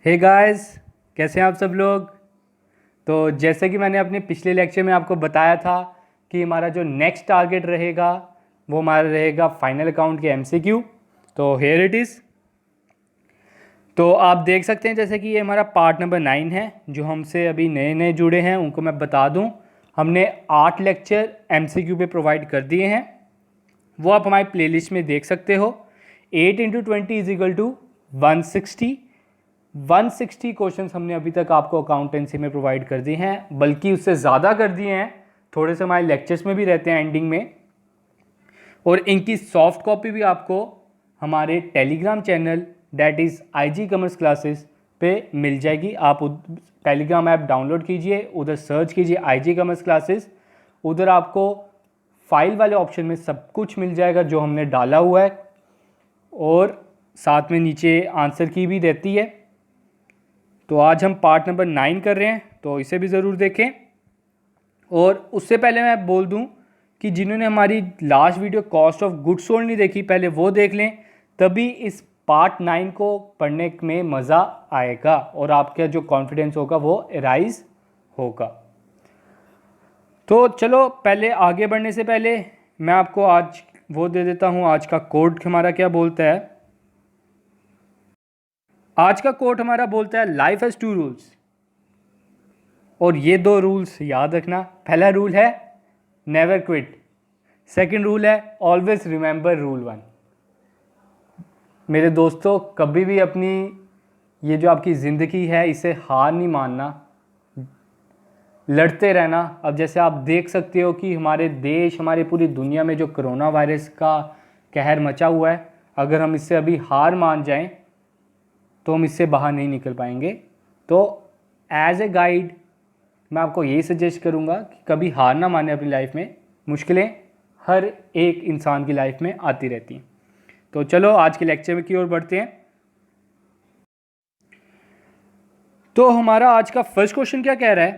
Hey guys, कैसे हैं आप सब लोग। तो जैसे कि मैंने अपने पिछले लेक्चर में आपको बताया था कि हमारा जो नेक्स्ट टारगेट रहेगा वो हमारा रहेगा फाइनल अकाउंट के एमसीक्यू। तो हेयर इट इज़। तो आप देख सकते हैं जैसे कि ये हमारा पार्ट नंबर 9 है। जो हमसे अभी नए नए जुड़े हैं उनको मैं बता दूं, हमने 8 लेक्चर एमसीक्यू पे प्रोवाइड कर दिए हैं। वो आप हमारी प्लेलिस्ट में देख सकते हो। 8 into 20 is equal to 160। 160 questions हमने अभी तक आपको अकाउंटेंसी में प्रोवाइड कर दिए हैं, बल्कि उससे ज़्यादा कर दिए हैं। थोड़े से हमारे लेक्चर्स में भी रहते हैं एंडिंग में, और इनकी सॉफ्ट कॉपी भी आपको हमारे Telegram channel that is IG commerce classes पे मिल जाएगी। आप टेलीग्राम ऐप डाउनलोड कीजिए, उधर सर्च कीजिए आईजी कॉमर्स क्लासेस। उधर आपको फाइल वाले ऑप्शन में सब कुछ मिल जाएगा जो हमने डाला हुआ है, और साथ में नीचे आंसर की भी रहती है। तो आज हम पार्ट नंबर 9 कर रहे हैं, तो इसे भी ज़रूर देखें। और उससे पहले मैं बोल दूं कि जिन्होंने हमारी last video cost of goods sold नहीं देखी, पहले वो देख लें, तभी इस पार्ट 9 को पढ़ने में मज़ा आएगा और आपका जो कॉन्फिडेंस होगा वो राइज होगा। तो चलो, पहले आगे बढ़ने से पहले मैं आपको आज वो दे देता हूँ, आज का कोड हमारा क्या बोलता है। आज का कोड हमारा बोलता है लाइफ हैज़ 2 रूल्स, और ये 2 रूल्स याद रखना। पहला रूल है नेवर क्विट, सेकंड रूल है ऑलवेज रिमेंबर रूल 1। मेरे दोस्तों, कभी भी अपनी ये जो आपकी ज़िंदगी है इसे हार नहीं मानना, लड़ते रहना। अब जैसे आप देख सकते हो कि हमारे देश, हमारी पूरी दुनिया में जो कोरोना वायरस का कहर मचा हुआ है, अगर हम इससे अभी हार मान जाएं तो हम इससे बाहर नहीं निकल पाएंगे। तो एज ए गाइड मैं आपको यही सजेस्ट करूंगा कि कभी हार ना माने अपनी लाइफ में। मुश्किलें हर एक इंसान की लाइफ में आती रहती हैं। तो चलो आज के लेक्चर की ओर बढ़ते हैं। तो हमारा आज का फर्स्ट क्वेश्चन क्या कह रहा है,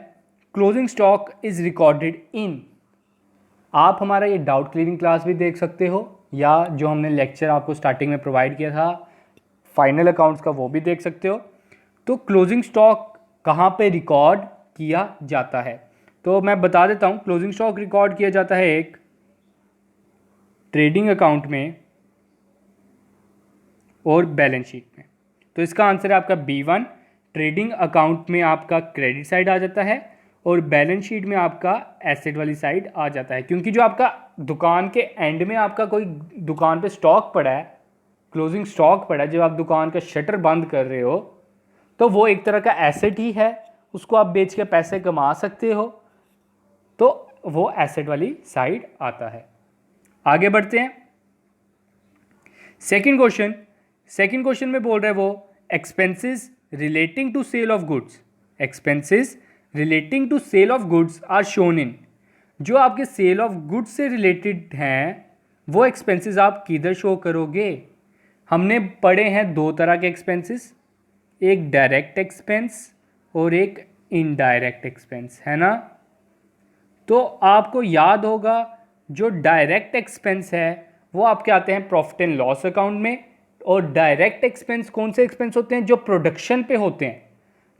closing stock is recorded in. आप हमारा ये डाउट क्लियरिंग क्लास भी देख सकते हो, या जो हमने लेक्चर आपको स्टार्टिंग में प्रोवाइड किया था फाइनल अकाउंट्स का, वो भी देख सकते हो। तो क्लोजिंग स्टॉक कहाँ पे रिकॉर्ड किया जाता है, तो मैं बता देता हूँ। क्लोजिंग स्टॉक रिकॉर्ड किया जाता है एक ट्रेडिंग अकाउंट में और बैलेंस शीट में। तो इसका आंसर है आपका B1। ट्रेडिंग अकाउंट में आपका क्रेडिट साइड आ जाता है और बैलेंस शीट में आपका एसेट वाली साइड आ जाता है, क्योंकि जो आपका दुकान के एंड में आपका कोई दुकान पे स्टॉक पड़ा है, क्लोजिंग स्टॉक पड़ा है, जब आप दुकान का शटर बंद कर रहे हो, तो वो एक तरह का एसेट ही है। उसको आप बेच के पैसे कमा सकते हो, तो वो एसेट वाली साइड आता है। आगे बढ़ते हैं। सेकंड क्वेश्चन में बोल रहा है वो expenses relating to sale of goods. Expenses relating to sale of goods are shown in. जो आपके सेल ऑफ गुड्स से रिलेटेड हैं वो एक्सपेंसेस आप किधर शो करोगे। हमने पढ़े हैं 2 तरह के एक्सपेंसेस, एक डायरेक्ट एक्सपेंस और एक इनडायरेक्ट एक्सपेंस, है ना। तो आपको याद होगा जो डायरेक्ट एक्सपेंस है वो आपके आते हैं प्रॉफिट एंड लॉस अकाउंट में, और डायरेक्ट एक्सपेंस कौन से एक्सपेंस होते हैं, जो प्रोडक्शन पे होते हैं,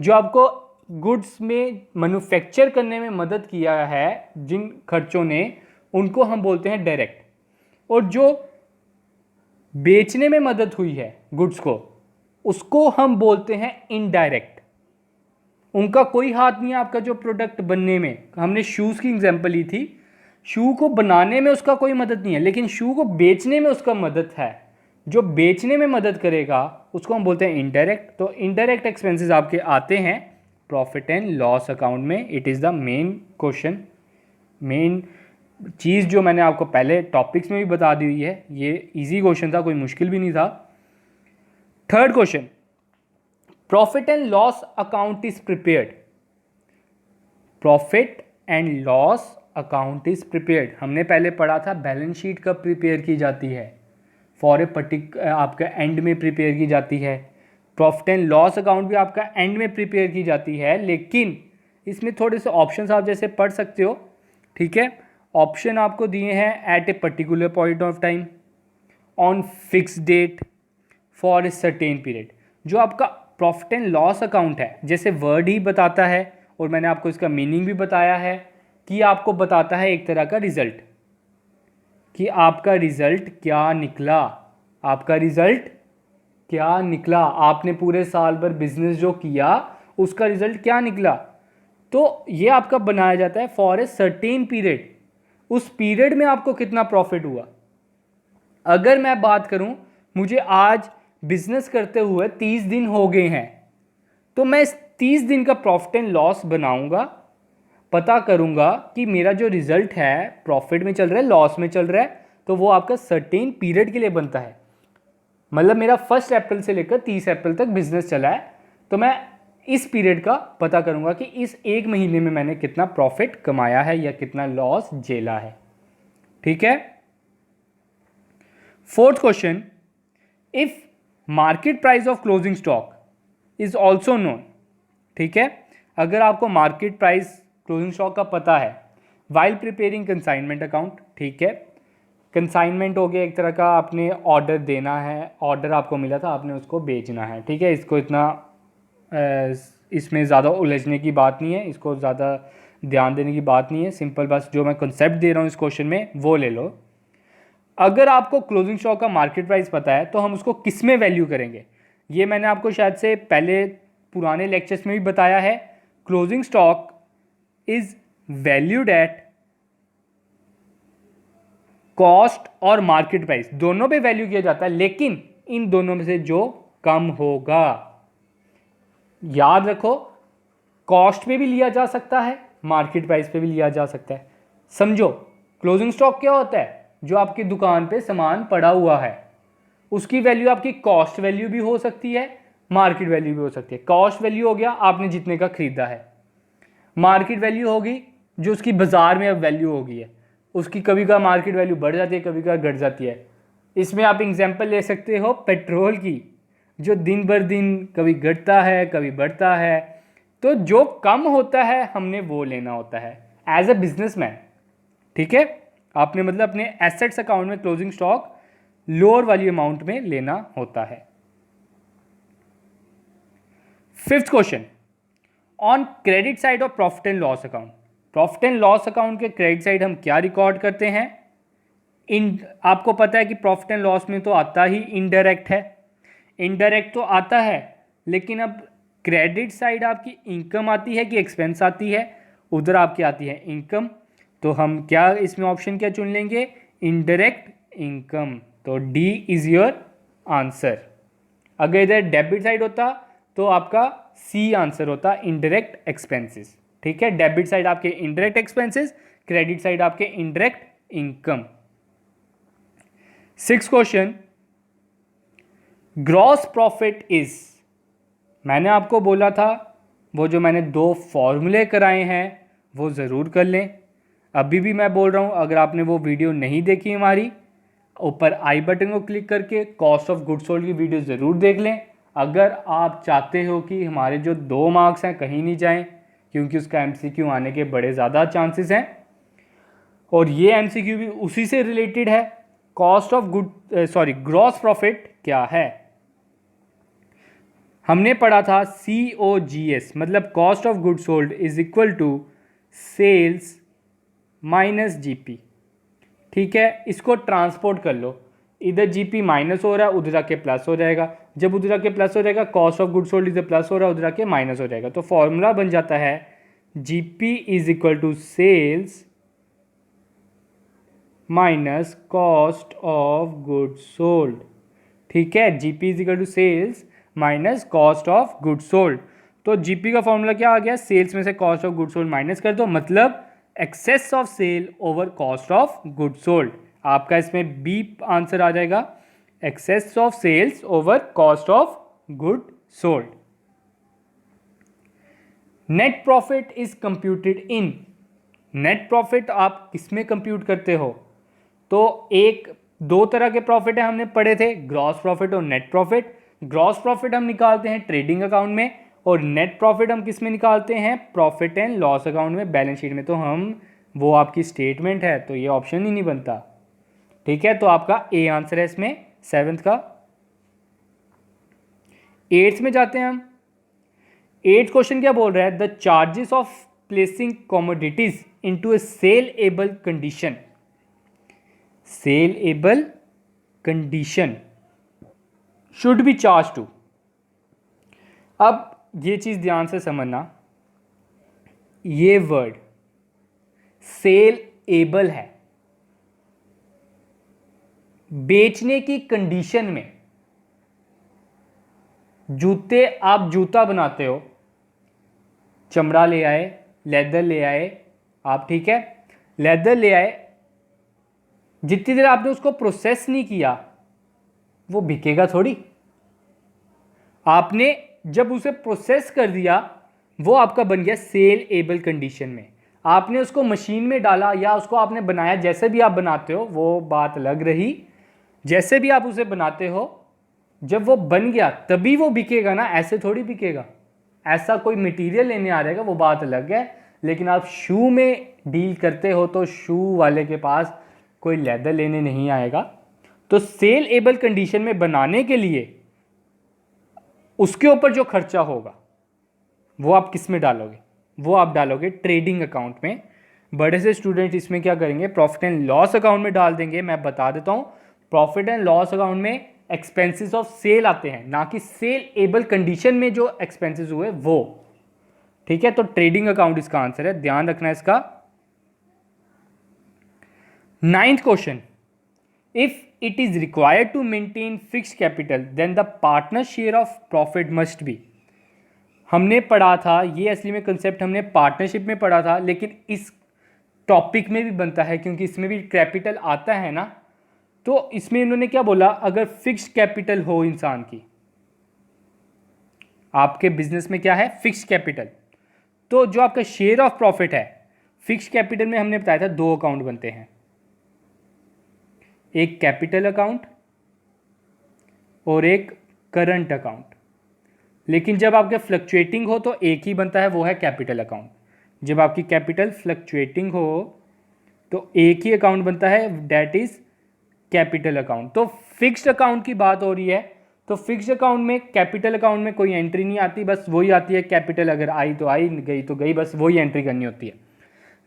जो आपको गुड्स में मैन्युफैक्चर करने में मदद किया है, जिन खर्चों ने, उनको हम बोलते हैं डायरेक्ट। और जो बेचने में मदद हुई है गुड्स को, उसको हम बोलते हैं इनडायरेक्ट। उनका कोई हाथ नहीं है आपका जो प्रोडक्ट बनने में। हमने शूज़ की एग्जांपल ली थी, शू को बनाने में उसका कोई मदद नहीं है, लेकिन शू को बेचने में उसका मदद है। जो बेचने में मदद करेगा उसको हम बोलते हैं इनडायरेक्ट। तो इनडायरेक्ट एक्सपेंसेस आपके आते हैं प्रॉफिट एंड लॉस अकाउंट में। It is the main question, main चीज़ जो मैंने आपको पहले टॉपिक्स में भी बता दी हुई है। ये इजी क्वेश्चन था, कोई मुश्किल भी नहीं था। Third question, profit and loss account is prepared. Profit and loss account is prepared, हमने पहले पढ़ा था बैलेंस शीट कब प्रिपेयर की जाती है, फॉर ए आपका एंड में प्रिपेयर की जाती है। प्रॉफिट एंड लॉस अकाउंट भी आपका एंड में प्रिपेयर की जाती है, लेकिन इसमें थोड़े से ऑप्शंस आप जैसे पढ़ सकते हो, ठीक है। ऑप्शन आपको दिए हैं at a particular point of time, on fix date, for a certain period. जो आपका प्रॉफिट एंड लॉस अकाउंट है, जैसे वर्ड ही बताता है और मैंने आपको इसका मीनिंग भी बताया है कि आपको बताता है एक तरह का रिजल्ट, कि आपका रिजल्ट क्या निकला, आपका रिजल्ट क्या निकला, आपने पूरे साल भर बिजनेस जो किया उसका रिजल्ट क्या निकला। तो ये आपका बनाया जाता है फॉर ए सर्टेन पीरियड, उस पीरियड में आपको कितना प्रॉफिट हुआ। अगर मैं बात करूं, मुझे आज बिजनेस करते हुए 30 दिन हो गए हैं, तो मैं इस 30 दिन का प्रॉफिट एंड लॉस बनाऊंगा, पता करूंगा कि मेरा जो रिजल्ट है प्रॉफिट में चल रहा है लॉस में चल रहा है, तो वो आपका सर्टेन पीरियड के लिए बनता है। मतलब मेरा 1 अप्रैल से लेकर 30 अप्रैल तक बिजनेस चला है, तो मैं इस पीरियड का पता करूंगा कि इस एक महीने में मैंने कितना प्रॉफिट कमाया है या कितना लॉस झेला है। ठीक है। 4th question, if market price of closing stock is also known. ठीक है, अगर आपको मार्केट प्राइस क्लोजिंग स्टॉक का पता है वाइल प्रिपेयरिंग कंसाइनमेंट अकाउंट। ठीक है, कंसाइनमेंट हो गया एक तरह का, आपने ऑर्डर देना है, ऑर्डर आपको मिला था, आपने उसको बेचना है। ठीक है, इसको इतना इसमें ज़्यादा उलझने की बात नहीं है, इसको ज़्यादा ध्यान देने की बात नहीं है, सिंपल बस जो मैं कॉन्सेप्ट दे रहा हूँ इस क्वेश्चन में वो ले लो। अगर आपको क्लोजिंग स्टॉक का मार्केट प्राइस पता है तो हम उसको किस में वैल्यू करेंगे, ये मैंने आपको शायद से पहले पुराने लेक्चर्स में भी बताया है। Closing stock is valued at cost और मार्केट प्राइस, दोनों पे वैल्यू किया जाता है, लेकिन इन दोनों में से जो कम होगा। याद रखो, कॉस्ट पे भी लिया जा सकता है, मार्केट प्राइस पे भी लिया जा सकता है। समझो, क्लोजिंग स्टॉक क्या होता है, जो आपकी दुकान पे सामान पड़ा हुआ है उसकी वैल्यू आपकी कॉस्ट वैल्यू भी हो सकती है, मार्केट वैल्यू भी हो सकती है। कॉस्ट वैल्यू हो गया आपने जितने का खरीदा है, मार्केट वैल्यू होगी जो उसकी बाजार में अब वैल्यू होगी है, उसकी कभी का मार्केट वैल्यू बढ़ जाती है, कभी का घट जाती है। इसमें आप एग्जांपल ले सकते हो पेट्रोल की, जो दिन भर दिन कभी घटता है कभी बढ़ता है, तो जो कम होता है हमने वो लेना होता है एज ए बिजनेसमैन। ठीक है, आपने मतलब अपने एसेट्स अकाउंट में क्लोजिंग स्टॉक लोअर वाली अमाउंट में लेना होता है। 5th question, on credit side of profit and loss account. Profit and loss account के क्रेडिट साइड हम क्या रिकॉर्ड करते हैं। आपको पता है कि प्रॉफिट एंड लॉस में तो आता ही इनडायरेक्ट है, इनडायरेक्ट तो आता है, लेकिन अब क्रेडिट साइड आपकी इनकम आती है कि एक्सपेंस आती है, उधर आपकी आती है इनकम। तो हम क्या इसमें ऑप्शन क्या चुन लेंगे, इनडायरेक्ट इनकम। तो डी इज योर आंसर। अगर इधर डेबिट साइड होता तो आपका सी आंसर होता, इनडायरेक्ट एक्सपेंसेस। ठीक है, डेबिट साइड आपके इनडायरेक्ट एक्सपेंसेस, क्रेडिट साइड आपके indirect income. 6th question, gross profit is. मैंने आपको बोला था वो जो मैंने 2 फॉर्मूले कराए हैं वो ज़रूर कर लें। अभी भी मैं बोल रहा हूँ, अगर आपने वो वीडियो नहीं देखी हमारी, ऊपर आई बटन को क्लिक करके कॉस्ट ऑफ गुड्स सोल्ड की वीडियो ज़रूर देख लें। अगर आप चाहते हो कि हमारे जो 2 मार्क्स हैं कहीं नहीं जाएं, क्योंकि उसका एमसीक्यू आने के बड़े ज़्यादा चांसेस हैं, और ये एमसीक्यू भी उसी से रिलेटेड है। कॉस्ट ऑफ ग्रॉस प्रॉफिट क्या है, हमने पढ़ा था COGS, मतलब cost of good sold is equal to sales minus GP। ठीक है, इसको ट्रांसपोर्ट कर लो, इधर GP माइनस हो रहा है, उधर जाके प्लस हो जाएगा। जब उधर जाके प्लस हो जाएगा, कॉस्ट ऑफ गुड सोल्ड इधर प्लस हो रहा है, उधर जाके माइनस हो जाएगा। तो फॉर्मूला बन जाता है GP is equal to sales minus cost of good sold. ठीक है, GP is equal to sales minus cost of good sold. तो GP का फॉर्मूला क्या आ गया, सेल्स में से cost of good sold minus कर दो, मतलब excess of sale over cost of good sold. आपका इसमें बी आंसर आ जाएगा, excess of sales over cost of good sold. Net profit is computed in. Net profit आप किसमें कंप्यूट करते हो, तो 2 तरह के प्रॉफिट है हमने पढ़े थे, ग्रॉस प्रॉफिट और नेट प्रॉफिट। ग्रॉस प्रॉफिट हम निकालते हैं ट्रेडिंग अकाउंट में, और नेट प्रॉफिट हम किस में निकालते हैं, प्रॉफिट एंड लॉस अकाउंट में, बैलेंस शीट में। तो हम वो आपकी स्टेटमेंट है, तो ये ऑप्शन ही नहीं बनता। ठीक है, तो आपका ए आंसर है इसमें 7th का। 8th में जाते हैं हम। 8 क्वेश्चन क्या बोल रहा है, the charges of placing commodities into a saleable condition, saleable condition should be charge to. अब ये चीज ध्यान से समझना, ये वर्ड सेलेबल है, बेचने की कंडीशन में। जूते, आप जूता बनाते हो, चमड़ा ले आए, लेदर ले आए आप, ठीक है, लेदर ले आए, जितनी देर आपने उसको प्रोसेस नहीं किया वो बिकेगा थोड़ी। आपने जब उसे प्रोसेस कर दिया वो आपका बन गया सेलेबल कंडीशन में। आपने उसको मशीन में डाला या उसको आपने बनाया, जैसे भी आप बनाते हो वो बात अलग रही, जैसे भी आप उसे बनाते हो, जब वो बन गया तभी वो बिकेगा ना, ऐसे थोड़ी बिकेगा। ऐसा कोई मटेरियल लेने आ रहेगा वो बात अलग है, लेकिन आप शू में डील करते हो तो शू वाले के पास कोई लेदर लेने नहीं आएगा। तो सेलेबल कंडीशन में बनाने के लिए उसके ऊपर जो खर्चा होगा वो आप किस में डालोगे, वो आप डालोगे ट्रेडिंग अकाउंट में। बड़े से स्टूडेंट इसमें क्या करेंगे, प्रॉफिट एंड लॉस अकाउंट में डाल देंगे। मैं बता देता हूं, प्रॉफिट एंड लॉस अकाउंट में एक्सपेंसेस ऑफ सेल आते हैं, ना कि सेलेबल कंडीशन में जो एक्सपेंसेस हुए वो, ठीक है। तो ट्रेडिंग अकाउंट इसका आंसर है, ध्यान रखना इसका। 9th question, if it is required to maintain fixed capital then the partner share of profit must be. हमने पढ़ा था, ये असली में कंसेप्ट हमने पार्टनरशिप में पढ़ा था, लेकिन इस टॉपिक में भी बनता है क्योंकि इसमें भी कैपिटल आता है ना। तो इसमें इन्होंने क्या बोला, अगर फिक्स्ड कैपिटल हो इंसान की, आपके बिजनेस में क्या है, फिक्स्ड कैपिटल, तो जो आपका शेयर ऑफ प्रॉफिट है, फिक्स्ड कैपिटल में हमने बताया था 2 अकाउंट बनते हैं, एक कैपिटल अकाउंट और एक करंट अकाउंट। लेकिन जब आपके फ्लक्चुएटिंग हो तो एक ही बनता है, वो है कैपिटल अकाउंट। जब आपकी कैपिटल फ्लक्चुएटिंग हो तो एक ही अकाउंट बनता है, दैट इज कैपिटल अकाउंट। तो फिक्स्ड अकाउंट की बात हो रही है, तो फिक्स्ड अकाउंट में, कैपिटल अकाउंट में कोई एंट्री नहीं आती, बस वही आती है कैपिटल, अगर आई तो आई, गई तो गई, बस वही एंट्री करनी होती है।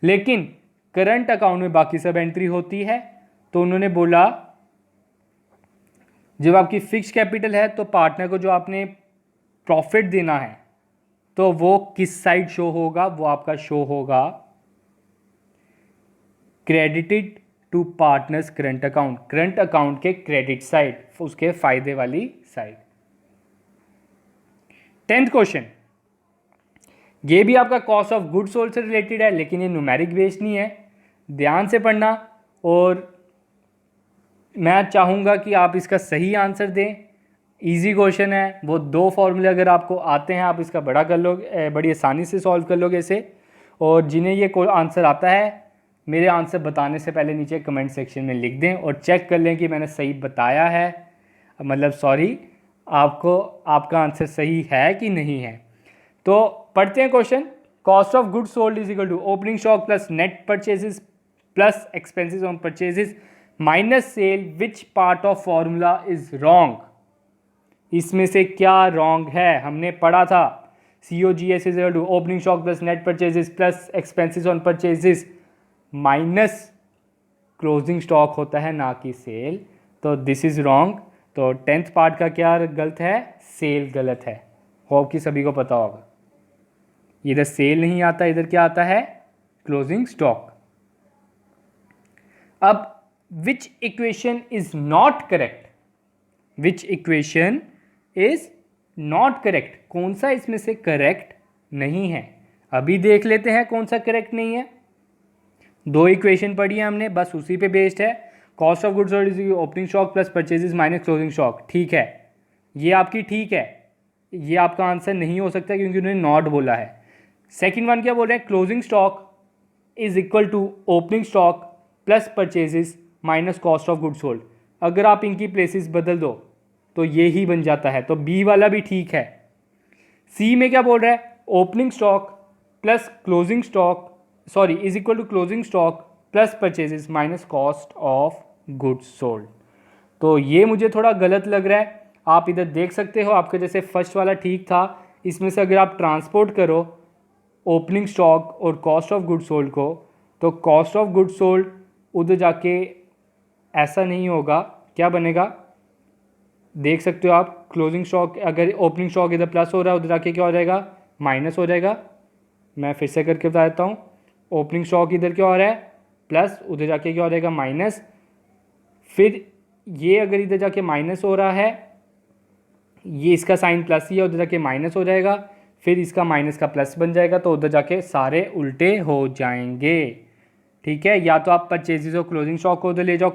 लेकिन करंट अकाउंट में बाकी सब एंट्री होती है। तो उन्होंने बोला जब आपकी फिक्स्ड कैपिटल है तो पार्टनर को जो आपने प्रॉफिट देना है तो वो किस साइड शो होगा, वो आपका शो होगा credited to partners current account, current account के क्रेडिट साइड, उसके फायदे वाली साइड। 10th क्वेश्चन, ये भी आपका कॉस्ट ऑफ गुड्स सोल्ड से रिलेटेड है, लेकिन ये न्यूमेरिक बेस्ड नहीं है, ध्यान से पढ़ना। और मैं चाहूँगा कि आप इसका सही आंसर दें। इजी क्वेश्चन है, वो 2 फॉर्मूले अगर आपको आते हैं आप इसका बड़ा कर लोगे, बड़ी आसानी से सॉल्व कर लोगे इसे। और जिन्हें ये कोई आंसर आता है, मेरे आंसर बताने से पहले नीचे कमेंट सेक्शन में लिख दें और चेक कर लें कि मैंने सही बताया है, मतलब सॉरी, आपको आपका आंसर सही है कि नहीं है। तो पढ़ते हैं question. Cost of goods sold is equal to opening stock plus net purchases plus expenses on purchases minus sale, which part of formula is wrong. इसमें से क्या रॉन्ग है, हमने पढ़ा था COGS is equal to opening stock plus net purchases plus expenses on purchases minus closing stock होता है, ना कि सेल। तो दिस इज रॉन्ग। तो 10th पार्ट का क्या गलत है, सेल गलत है। होप कि सभी को पता होगा, इधर सेल नहीं आता, इधर क्या आता है, क्लोजिंग स्टॉक। अब विच equation is not correct, which equation is not correct, कौन सा इसमें से करेक्ट नहीं है। अभी देख लेते हैं कौन सा करेक्ट नहीं है। 2 इक्वेशन पढ़ी है हमने, बस उसी पे बेस्ड है। Cost of goods sold is opening stock plus purchases minus closing stock, ठीक है, ये आपकी ठीक है, ये आपका आंसर नहीं हो सकता क्योंकि उन्होंने नॉट बोला है। सेकंड वन क्या बोल रहे हैं, closing stock is equal to opening stock plus purchases minus cost of goods sold. अगर आप इनकी प्लेसेस बदल दो तो ये ही बन जाता है, तो बी वाला भी ठीक है। सी में क्या बोल रहा है, opening stock plus closing stock, sorry, is equal to closing stock plus purchases minus cost of goods sold. तो ये मुझे थोड़ा गलत लग रहा है। आप इधर देख सकते हो, आपके जैसे फर्स्ट वाला ठीक था, इसमें से अगर आप ट्रांसपोर्ट करो ओपनिंग स्टॉक और कॉस्ट ऑफ गुड सोल्ड को, तो कॉस्ट ऑफ गुड सोल्ड उधर जाके ऐसा नहीं होगा, क्या बनेगा देख सकते हो आप। क्लोजिंग स्टॉक, अगर ओपनिंग स्टॉक इधर प्लस हो रहा है उधर जाके क्या हो जाएगा, माइनस हो जाएगा। मैं फिर से करके बता देता हूँ, ओपनिंग स्टॉक इधर क्या हो रहा है प्लस, उधर जाके क्या हो जाएगा माइनस। फिर ये अगर इधर जाके माइनस हो रहा है, ये इसका साइन प्लस ही है, उधर जाके माइनस हो जाएगा, फिर इसका माइनस का प्लस बन जाएगा, तो उधर जाके सारे उल्टे हो जाएंगे। ठीक है, या तो आप परचेजेज और क्लोजिंग स्टॉक को उधर ले जाओ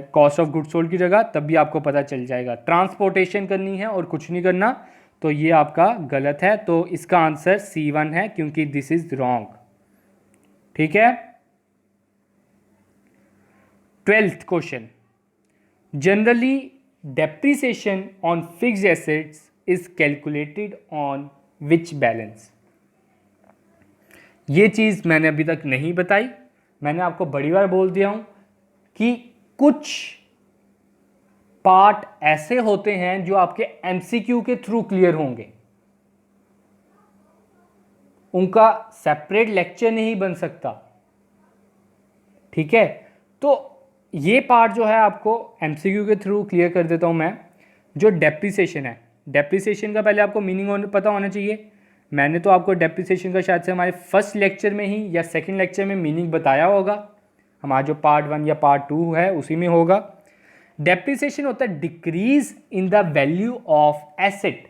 कॉस्ट ऑफ गुड सोल्ड की जगह, तब भी आपको पता चल जाएगा। ट्रांसपोर्टेशन करनी है और कुछ नहीं करना, तो ये आपका गलत है। तो इसका आंसर C1 है, क्योंकि दिस इज रॉन्ग। ठीक है, 12th question, generally depreciation on fixed assets is calculated on which balance. ये चीज़ मैंने अभी तक नहीं बताई, मैंने आपको बड़ी बार बोल दिया हूं कि कुछ पार्ट ऐसे होते हैं जो आपके एमसीक्यू के थ्रू क्लियर होंगे, उनका सेपरेट लेक्चर नहीं बन सकता। ठीक है, तो ये पार्ट जो है आपको एमसीक्यू के थ्रू क्लियर कर देता हूं मैं। जो डेप्रिसिएशन है, डेप्रिसिएशन का पहले आपको मीनिंग पता होना चाहिए। मैंने तो आपको डेप्रिसिएशन का शायद से हमारे फर्स्ट लेक्चर में ही या सेकंड लेक्चर में मीनिंग बताया होगा, हमारा जो पार्ट 1 या पार्ट 2 है उसी में होगा। डेप्रिसिएशन होता है decrease in the value of asset.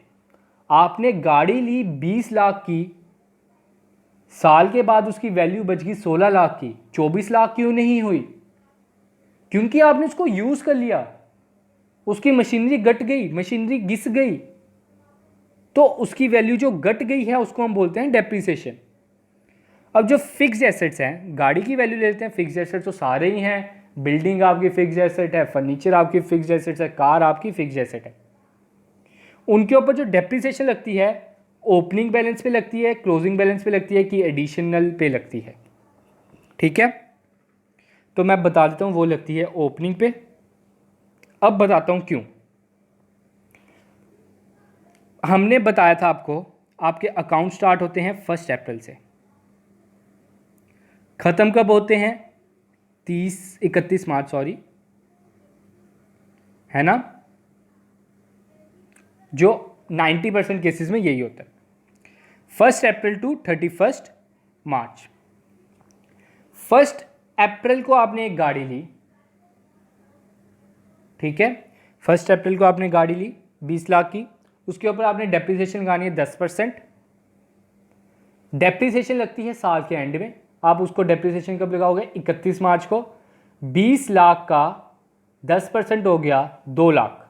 आपने गाड़ी ली 20 लाख की, साल के बाद उसकी वैल्यू बच गई 16 लाख की, 24 लाख क्यों नहीं हुई? क्योंकि आपने उसको यूज कर लिया, उसकी मशीनरी घट गई, मशीनरी घिस गई, तो उसकी वैल्यू जो घट गई है उसको हम बोलते हैं डेप्रिसिएशन। अब जो फिक्स्ड एसेट्स हैं, गाड़ी की वैल्यू ले लेते हैं, फिक्स्ड एसेट्स तो सारे ही हैं, बिल्डिंग आपकी फिक्स्ड एसेट है, फर्नीचर आपकी फिक्स्ड एसेट्स है, कार आपकी फिक्स्ड एसेट है। उनके ऊपर जो डेप्रिसिएशन लगती है ओपनिंग बैलेंस पे लगती है, क्लोजिंग बैलेंस पे लगती है कि एडिशनल पे लगती है? ठीक है, तो मैं बता देता हूं, वो लगती है ओपनिंग पे। अब बताता हूं क्यों। हमने बताया था आपको, आपके अकाउंट स्टार्ट होते हैं 1 अप्रैल से, खत्म कब होते हैं? 31 मार्च, सॉरी, है ना, जो 90% केसेस में यही होता है, 1 अप्रैल टू 31 मार्च। 1 अप्रैल को आपने एक गाड़ी ली, ठीक है, 1 अप्रैल को आपने गाड़ी ली 20 लाख की, उसके ऊपर आपने डेप्रिसिएशन लगानी है 10%। डेप्रिसिएशन लगती है साल के एंड में, आप उसको डेप्रिसिएशन कब लगाओगे? 31 मार्च को। 20 लाख का 10% हो गया 2 लाख,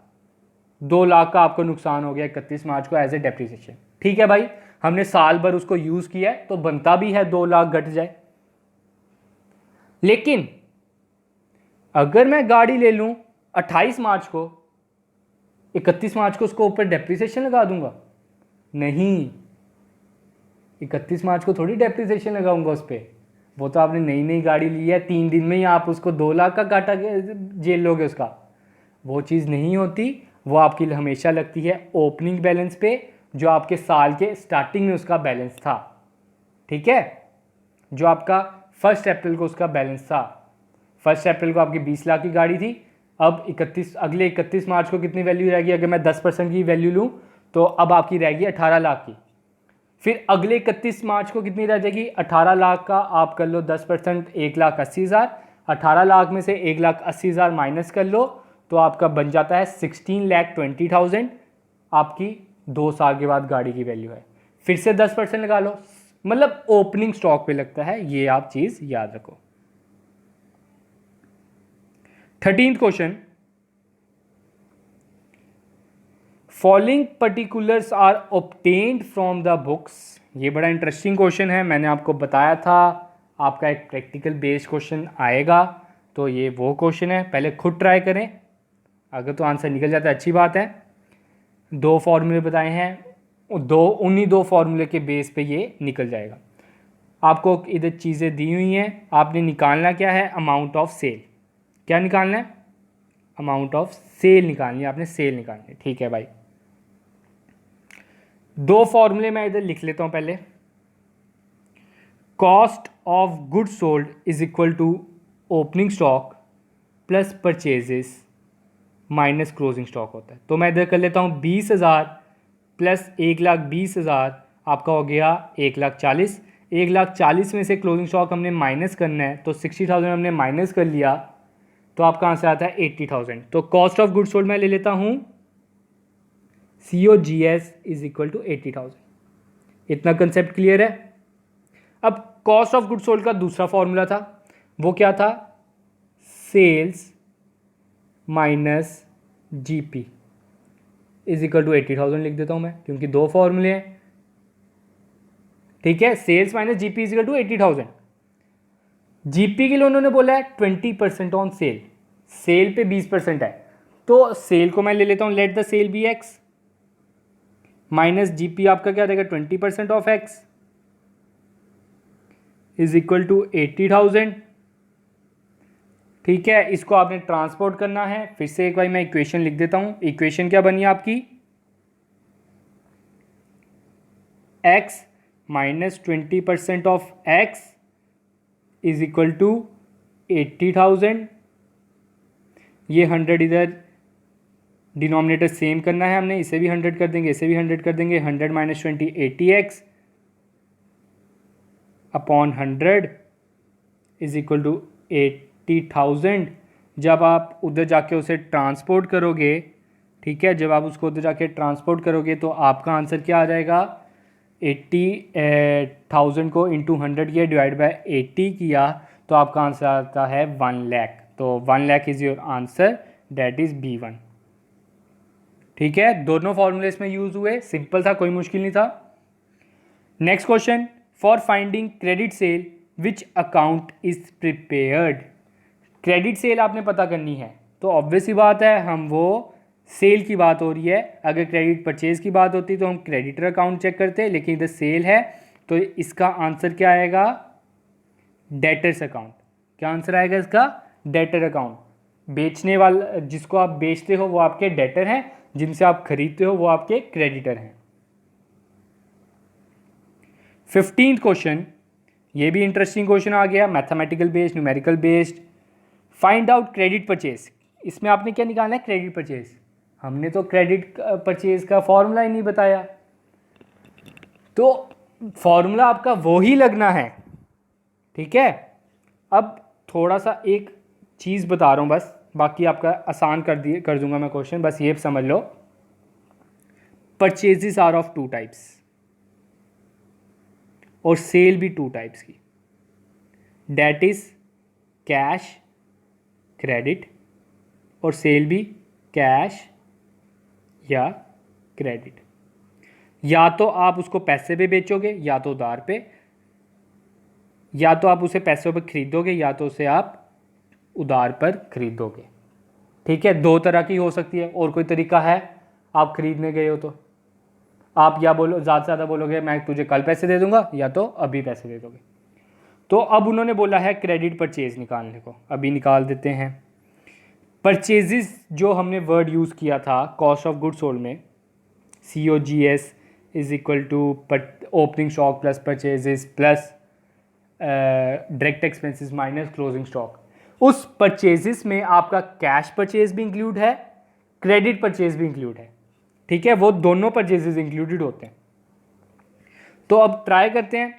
2 लाख का आपको नुकसान हो गया 31 मार्च को एज ए डेप्रिसिएशन। ठीक है भाई, हमने साल भर उसको यूज किया है तो बनता भी है 2 लाख घट जाए। लेकिन अगर मैं गाड़ी ले लूं 28 मार्च को, 31 मार्च को उसको ऊपर डेप्रिसिएशन लगा दूंगा? नहीं, 31 मार्च को थोड़ी डेप्रिसिएशन लगाऊंगा उस पर। वो तो आपने नई नई गाड़ी ली है, 3 दिन में ही आप उसको 2 लाख का घाटा झेल लोगे उसका। वो चीज़ नहीं होती, वो आपकी हमेशा लगती है ओपनिंग बैलेंस पे, जो आपके साल के स्टार्टिंग में उसका बैलेंस था। ठीक है, जो आपका 1 अप्रैल को उसका बैलेंस था। 1 अप्रैल को आपकी 20 लाख की गाड़ी थी, अब अगले 31 मार्च को कितनी वैल्यू रहेगी? अगर मैं 10% की वैल्यू लूँ तो अब आपकी रहेगी 18 लाख की। फिर अगले 31 मार्च को कितनी रह जाएगी? 18 लाख का आप कर लो 10%, 1,80,000। 18 लाख में से 1,80,000 माइनस कर लो तो आपका बन जाता है 16,20,000। आपकी 2 साल के बाद गाड़ी की वैल्यू है। फिर से 10% लगा लो, मतलब ओपनिंग स्टॉक पे लगता है, ये आप चीज याद रखो। 13th question, following particulars are obtained from the books. ये बड़ा इंटरेस्टिंग क्वेश्चन है, मैंने आपको बताया था आपका एक प्रैक्टिकल बेस्ड क्वेश्चन आएगा, तो ये वो क्वेश्चन है। पहले खुद ट्राई करें, अगर तो आंसर निकल जाता है अच्छी बात है। 2 फॉर्मूले बताए हैं, उन्हीं 2 फॉर्मूले के बेस पे ये निकल जाएगा। आपको इधर चीज़ें दी हुई हैं, आपने निकालना क्या है? Amount of sale. क्या निकालना है? अमाउंट ऑफ सेल निकालनी है आपने, सेल निकालनी है। ठीक है भाई, दो फॉर्मूले मैं इधर लिख लेता हूँ पहले। Cost of goods sold is equal to opening stock plus purchases minus closing stock होता है। तो मैं इधर कर लेता हूँ 20,000 प्लस 1,20,000 आपका हो गया 1,40,000। 1,40,000 में से क्लोजिंग स्टॉक हमने माइनस करना है, तो 60,000 हमने माइनस कर लिया, तो आपका आंसर आता है 80,000। तो कॉस्ट ऑफ गुड्स सोल्ड मैं ले लेता हूँ COGS इज इक्वल टू 80,000। इतना कंसेप्ट क्लियर है। अब कॉस्ट ऑफ गुड्स सोल्ड का दूसरा फॉर्मूला था, वो क्या था? Sales minus GP is equal to 80,000 लिख देता हूं मैं, क्योंकि दो फॉर्मूले हैं। ठीक है, sales minus GP is equal to 80,000। GP के लिए उन्होंने बोला है 20% ऑन सेल, सेल पे 20% है, तो सेल को मैं ले लेता हूं, let the sale be X minus GP आपका क्या रहेगा 20% of X is equal to 80,000। ठीक है, इसको आपने ट्रांसपोर्ट करना है। फिर से एक बार मैं इक्वेशन लिख देता हूं। इक्वेशन क्या बनी आपकी? X minus 20% of X is equal to 80,000। ये 100 इधर डिनोमिनेटर सेम करना है हमने, इसे भी 100 कर देंगे, इसे भी 100 कर देंगे। 100 minus 20 80x upon 100 is equal to 80,000। जब आप उधर जाके उसे ट्रांसपोर्ट करोगे, ठीक है, जब आप उसको उधर जाके ट्रांसपोर्ट करोगे तो आपका आंसर क्या आ जाएगा? 80,000 को इंटू 100 किया डिवाइड बाय 80 किया, तो आपका आंसर आता है 1 लाख। तो 1 lakh is your answer, that is B1। ठीक है, दोनों फॉर्मूले इसमें यूज हुए, सिंपल था, कोई मुश्किल नहीं था। Next question, for finding credit sale which account is prepared. Credit sale आपने पता करनी है, तो ऑब्वियस ही बात है, हम वो सेल की बात हो रही है। अगर क्रेडिट परचेज की बात होती तो हम क्रेडिटर अकाउंट चेक करते, लेकिन इधर सेल है, तो इसका आंसर क्या आएगा? Debtors account. क्या आंसर आएगा इसका? Debtor account. बेचने वाला, जिसको आप बेचते हो वो आपके डेटर हैं, जिनसे आप खरीदते हो वो आपके क्रेडिटर हैं। 15th क्वेश्चन, ये भी इंटरेस्टिंग क्वेश्चन आ गया, mathematical based, numerical based. Find out credit purchase. इसमें आपने क्या निकालना है? Credit purchase. हमने तो क्रेडिट परचेज का फॉर्मूला ही नहीं बताया, तो फॉर्मूला आपका वो ही लगना है। ठीक है, अब थोड़ा सा एक चीज़ बता रहा हूँ बस, बाकी आपका आसान कर दूंगा मैं क्वेश्चन, बस ये समझ लो। परचेजेस आर ऑफ 2 टाइप्स, और सेल भी 2 टाइप्स की, डैट इज कैश क्रेडिट, और सेल भी कैश या क्रेडिट। या तो आप उसको पैसे पे बेचोगे, या तो उधार पे, या तो आप उसे पैसों पे खरीदोगे, या तो उसे आप उधार पर खरीदोगे। ठीक है, 2 तरह की हो सकती है। और कोई तरीका है? आप खरीदने गए हो तो आप या बोलो, ज़्यादा से ज़्यादा बोलोगे मैं तुझे कल पैसे दे दूंगा, या तो अभी पैसे दे दोगे। तो अब उन्होंने बोला है क्रेडिट परचेज निकालने को, अभी निकाल देते हैं। परचेजेस जो हमने वर्ड यूज़ किया था कॉस्ट ऑफ गुड्स सोल्ड में, COGS is equal to opening stock plus purchases plus direct expenses minus closing stock. उस परचेजेस में आपका कैश परचेज भी इंक्लूड है, क्रेडिट परचेज भी इंक्लूड है। ठीक है, वो दोनों परचेजेस इंक्लूडेड होते हैं। तो अब ट्राई करते हैं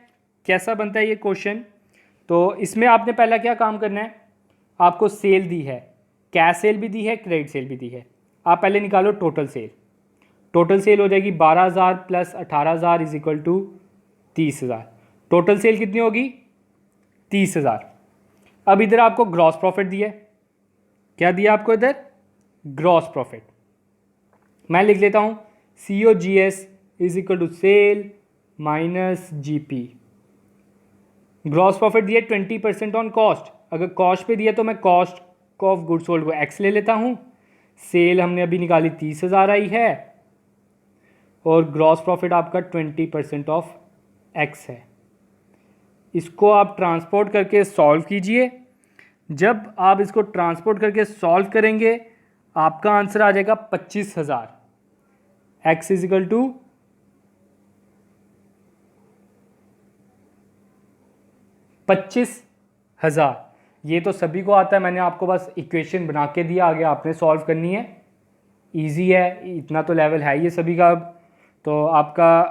कैसा बनता है ये क्वेश्चन। तो इसमें आपने पहला क्या काम करना है? आपको सेल दी है, कैश सेल भी दी है, क्रेडिट सेल भी दी है। आप पहले निकालो टोटल सेल। टोटल सेल हो जाएगी 12,000 plus 18,000 is equal to 30,000। Total sale कितनी होगी? 30,000। अब इधर आपको ग्रॉस प्रॉफिट दिया, क्या दिया आपको इधर? Gross profit. मैं लिख लेता हूँ COGS is equal to sale minus GP। Gross profit दिया 20% ऑन कॉस्ट। अगर कॉस्ट पे दिया तो मैं कॉस्ट ऑफ गुड्स सोल्ड को X ले लेता हूँ। सेल हमने अभी निकाली 30,000 आई है, और ग्रॉस प्रॉफिट आपका 20% ऑफ X है। इसको आप ट्रांसपोर्ट करके सॉल्व कीजिए। जब आप इसको ट्रांसपोर्ट करके सॉल्व करेंगे, आपका आंसर आ जाएगा 25,000। X is equal to 25,000। ये तो सभी को आता है, मैंने आपको बस इक्वेशन बना के दिया, आगे आपने सॉल्व करनी है। इजी है, इतना तो लेवल है ये सभी का। अब तो आपका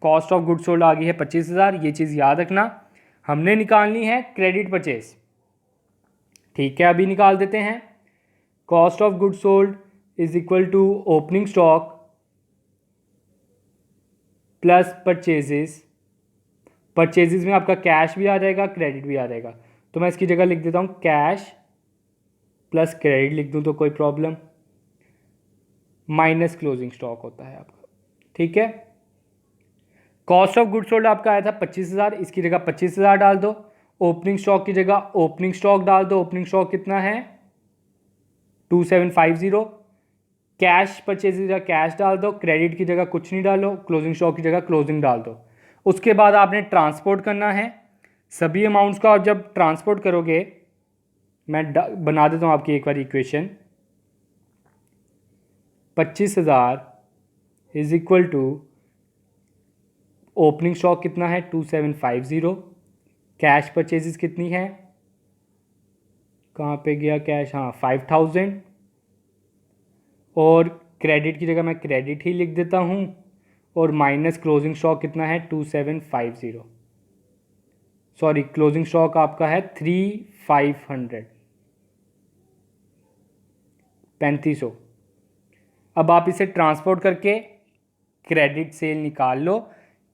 कॉस्ट ऑफ गुड सोल्ड आ गई है 25,000, ये चीज़ याद रखना। हमने निकालनी है क्रेडिट परचेज। ठीक है, अभी निकाल देते हैं। Cost of good sold is equal to opening stock plus purchases. Purchases में आपका कैश भी आ जाएगा, क्रेडिट भी आ जाएगा। तो मैं इसकी जगह लिख देता हूँ कैश प्लस क्रेडिट लिख दूँ तो कोई प्रॉब्लम, माइनस क्लोजिंग स्टॉक होता है आपका। ठीक है, कॉस्ट ऑफ गुड सोल्ड आपका आया था 25,000, इसकी जगह 25,000 डाल दो। ओपनिंग स्टॉक की जगह ओपनिंग स्टॉक डाल दो। ओपनिंग स्टॉक कितना है 2750। कैश परचेज की जगह कैश डाल दो, क्रेडिट की जगह कुछ नहीं डालो, क्लोजिंग स्टॉक की जगह क्लोजिंग डाल दो। उसके बाद आपने ट्रांसपोर्ट करना है सभी अमाउंट्स का, और जब ट्रांसपोर्ट करोगे, मैं बना देता हूँ आपकी एक बार equation. 25,000 is equal to opening stock कितना है 2750, कैश परचेजेस कितनी है, कहाँ पे गया कैश, हाँ 5,000, और क्रेडिट की जगह मैं क्रेडिट ही लिख देता हूँ, और माइनस क्लोजिंग स्टॉक कितना है 2750। सॉरी, क्लोजिंग स्टॉक आपका है 3500, 3500। अब आप इसे ट्रांसपोर्ट करके क्रेडिट सेल निकाल लो।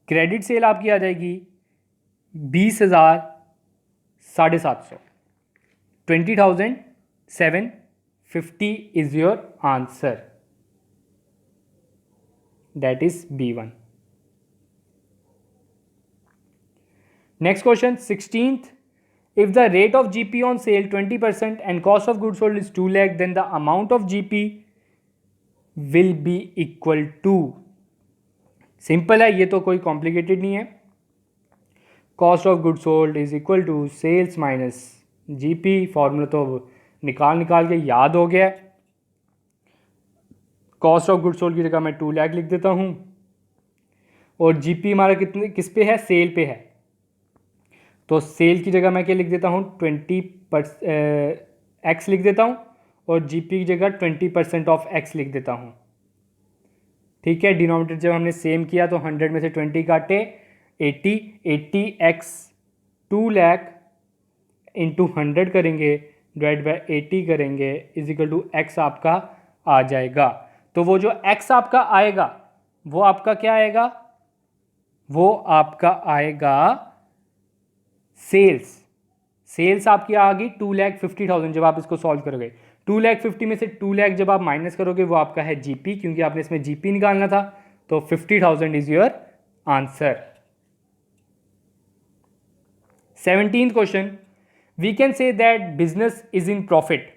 क्रेडिट सेल आपकी आ जाएगी 20,750, 20,750 is your answer, that is B1। Next question 16th, if the rate of GP on sale 20% and cost of goods sold is 2 lakh, then the amount of GP will be equal to। Simple है, ये तो कोई complicated नहीं है। Cost of good sold is equal to sales minus GP, formula तो निकाल के याद हो गया। कॉस्ट ऑफ गुड सोल्ड की जगह मैं 2 लाख लिख देता हूँ, और जीपी हमारा कितने किस पे है, सेल पे है, तो सेल की जगह मैं क्या लिख देता हूँ 20x लिख देता हूँ, और जीपी की जगह 20% ऑफ x लिख देता हूँ। ठीक है, डिनोमिनेटर जब हमने सेम किया तो 100 में से 20 काटे 80x 2 लाख इंटू 100 करेंगे, डिवाइड बाय 80 करेंगे, इज इक्वल टू x आपका आ जाएगा। तो वो जो x आपका आएगा वो आपका क्या आएगा, वो आपका आएगा सेल्स आपकी आ गई 2,50,000 जब आप इसको सॉल्व करोगे। 2,50,000 में से 2 लाख जब आप माइनस करोगे वो आपका है जीपी, क्योंकि आपने इसमें जीपी निकालना था, तो 50,000 is your answer. 17th question, we can say that business is in profit.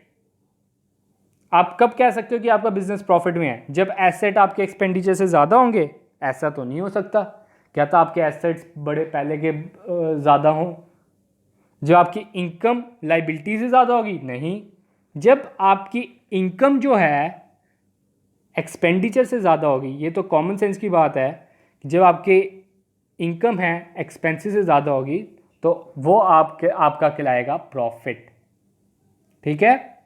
आप कब कह सकते हो कि आपका बिजनेस प्रॉफिट में है, जब एसेट आपके एक्सपेंडिचर से ज़्यादा होंगे। ऐसा तो नहीं हो सकता, क्या तो आपके एसेट्स बड़े पहले के ज़्यादा हों। जब आपकी इनकम लाइबिलिटी से ज़्यादा होगी, नहीं, जब आपकी इनकम जो है एक्सपेंडिचर से ज़्यादा होगी। ये तो कॉमन सेंस की बात है कि जब आपके इनकम है एक्सपेंसेस से ज़्यादा होगी तो वो आपका कहलाएगा प्रॉफिट। ठीक है।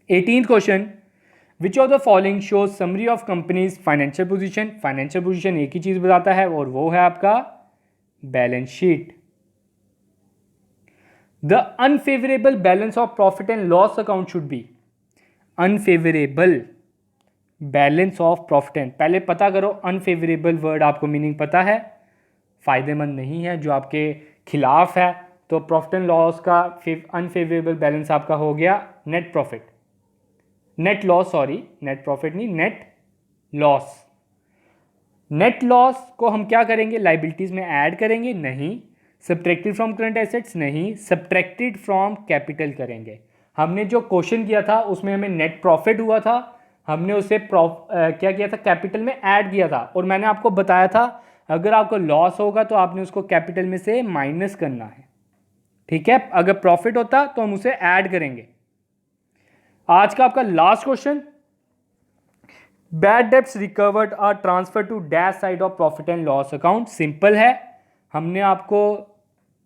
18th question, which of the following shows summary of companies financial position. Financial position एक ही चीज़ बताता है और वो है आपका balance sheet. The unfavourable balance of profit and loss account should be. Unfavourable balance of profit and, पहले पता करो अनफेवरेबल वर्ड आपको मीनिंग पता है, फायदेमंद नहीं है, जो आपके खिलाफ है। तो प्रॉफिट एंड लॉस का अनफेवरेबल बैलेंस आपका हो गया net profit, net loss, sorry net profit नहीं, नेट लॉस। नेट लॉस को हम क्या करेंगे, लाइबिलिटीज में ऐड करेंगे, नहीं। सब्ट्रैक्टेड फ्रॉम करंट एसेट्स, नहीं। सब्ट्रैक्टेड फ्रॉम कैपिटल करेंगे। हमने जो क्वेश्चन किया था उसमें हमें नेट प्रॉफिट हुआ था, हमने उसे क्या किया था, कैपिटल में ऐड किया था। और मैंने आपको बताया था अगर आपको लॉस होगा तो आपने उसको कैपिटल में से माइनस करना है। ठीक है, अगर प्रॉफिट होता तो हम उसे ऐड करेंगे। आज का आपका last question, bad debts recovered are transfer to dash side of profit and loss account. Simple है, हमने आपको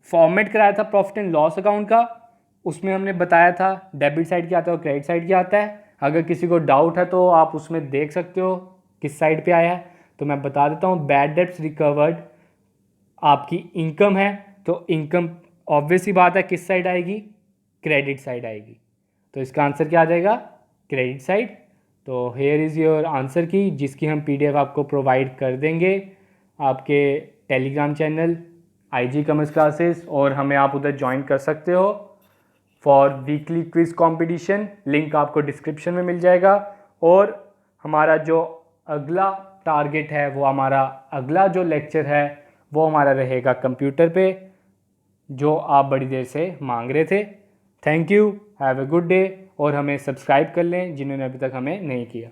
फॉर्मेट कराया था प्रॉफिट एंड लॉस अकाउंट का, उसमें हमने बताया था डेबिट साइड क्या आता है और क्रेडिट साइड क्या आता है। अगर किसी को डाउट है तो आप उसमें देख सकते हो किस साइड पे आया है। तो मैं बता देता हूँ, बैड डेब्ट्स रिकवर्ड आपकी इनकम है, तो इनकम ऑब्वियस ही बात है किस साइड आएगी, क्रेडिट साइड आएगी। तो इसका आंसर क्या आ जाएगा, क्रेडिट साइड। तो हेयर इज़ योर आंसर की, जिसकी हम पीडीएफ आपको प्रोवाइड कर देंगे आपके Telegram channel IG commerce classes, और हमें आप उधर ज्वाइन कर सकते हो for weekly quiz competition. Link आपको डिस्क्रिप्शन में मिल जाएगा। और हमारा जो अगला टारगेट है, वो हमारा अगला जो लेक्चर है वो हमारा रहेगा कंप्यूटर पे, जो आप बड़ी देर से मांग रहे थे। Thank you, have a good day. और हमें सब्सक्राइब कर लें जिन्होंने अभी तक हमें नहीं किया।